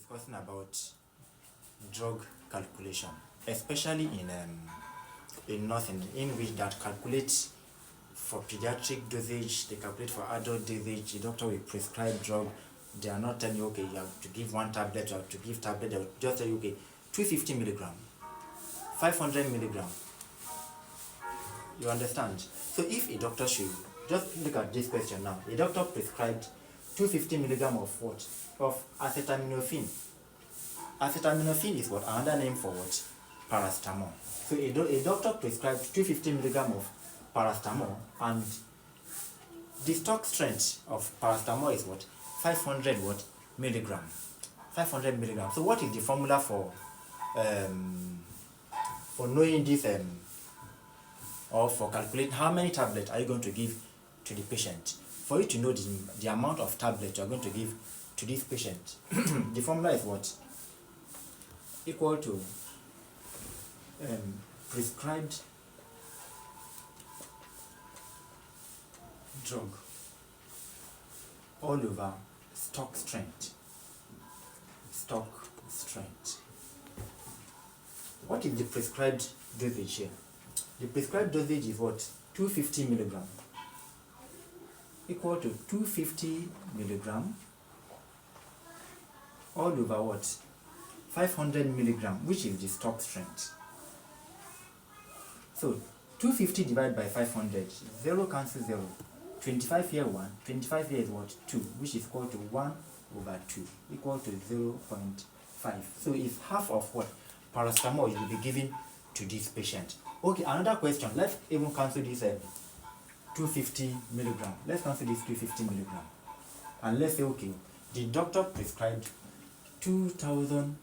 discussing about drug calculation, especially in nursing, in which that calculates for pediatric dosage, they calculate for adult dosage. The doctor will prescribe drug. They are not telling you, okay, you have to give one tablet, you have to give tablet. They will just tell you, okay, 250 milligram, 500 milligram. You understand? So if a doctor should just look at this question now, a doctor prescribed 250 milligram of what? Of acetaminophen. Acetaminophen is what? Another name for what? Paracetamol. So a doctor prescribed 250 milligram of paracetamol, and the stock strength of paracetamol is what? 500 what? Milligram. 500 milligram. So what is the formula for knowing this or for calculating how many tablets are you going to give to the patient? For you to know the amount of tablets you are going to give to this patient, the formula is what? Equal to prescribed drug all over stock strength. Stock strength. What is the prescribed dosage here? The prescribed dosage is what? 250 milligram. Equal to 250 milligram all over what? 500 milligram, which is the stock strength. So 250 divided by 500, 0 cancels 0. 25 here 1, 25 here is what? 2, which is equal to 1 over 2, equal to 0.5. So it's half of what? Paracetamol you will be giving to this patient. Okay, another question. Let's even cancel this 250 milligram. Let's cancel this 250 milligram. And let's say, okay, the doctor prescribed 2000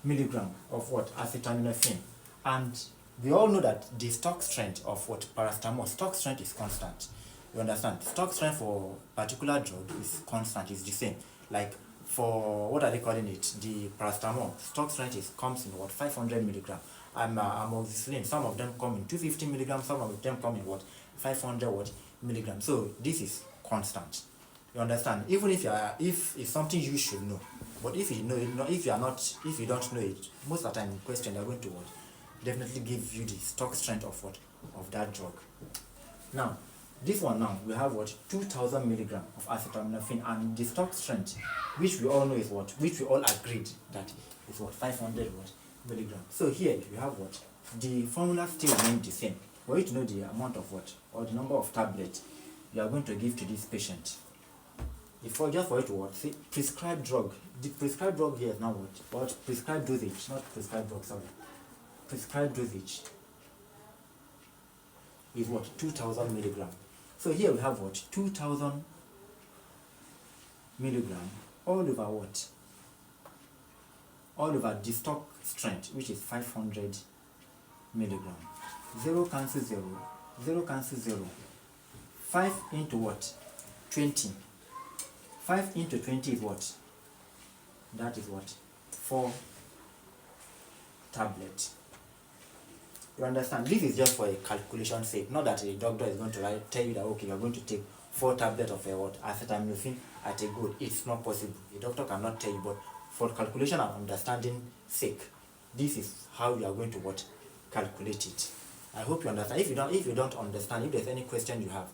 milligram of what? Acetaminophen. And we all know that the stock strength of what? Paracetamol, stock strength is constant. You understand? Stock strength for particular drug is constant, is the same. Like for, what are they calling it? The paracetamol, stock strength comes in what? 500 milligram. Amoxicillin, some of them come in 250 milligram, some of them come in what? 500 what? Milligram. So this is constant. You understand? Even if it's something you should know, but if you know it, if you don't know it, most of the time in question they're going to what? Definitely give you the stock strength of what? Of that drug. Now, this one now, we have what? 2000 milligram of acetaminophen, and the stock strength, which we all know is what? Which we all agreed that is what? 500 what? Milligram. So here we have what? The formula still remains the same. For you to know the amount of what? Or the number of tablets you are going to give to this patient. Just for you to what? Say prescribed drug. The prescribed drug here is now what? Or prescribed dosage, not prescribed drug, sorry. Prescribed dosage is what? 2000 milligram. So here we have what? 2000 milligram all over what? All over the stock strength, which is 500 milligram. 0 cancels 0. 0 cancels 0. 5 into what? 20. 5 into 20 is what? That is what? 4 tablets. You understand? This is just for a calculation sake. Not that a doctor is going to tell you that, okay, you are going to take 4 tablets of what? Acetaminophen at a go. It's not possible. A doctor cannot tell you, but for calculation and understanding sake, this is how you are going to what? Calculate it. I hope you understand. If you don't understand, if there's any question you have,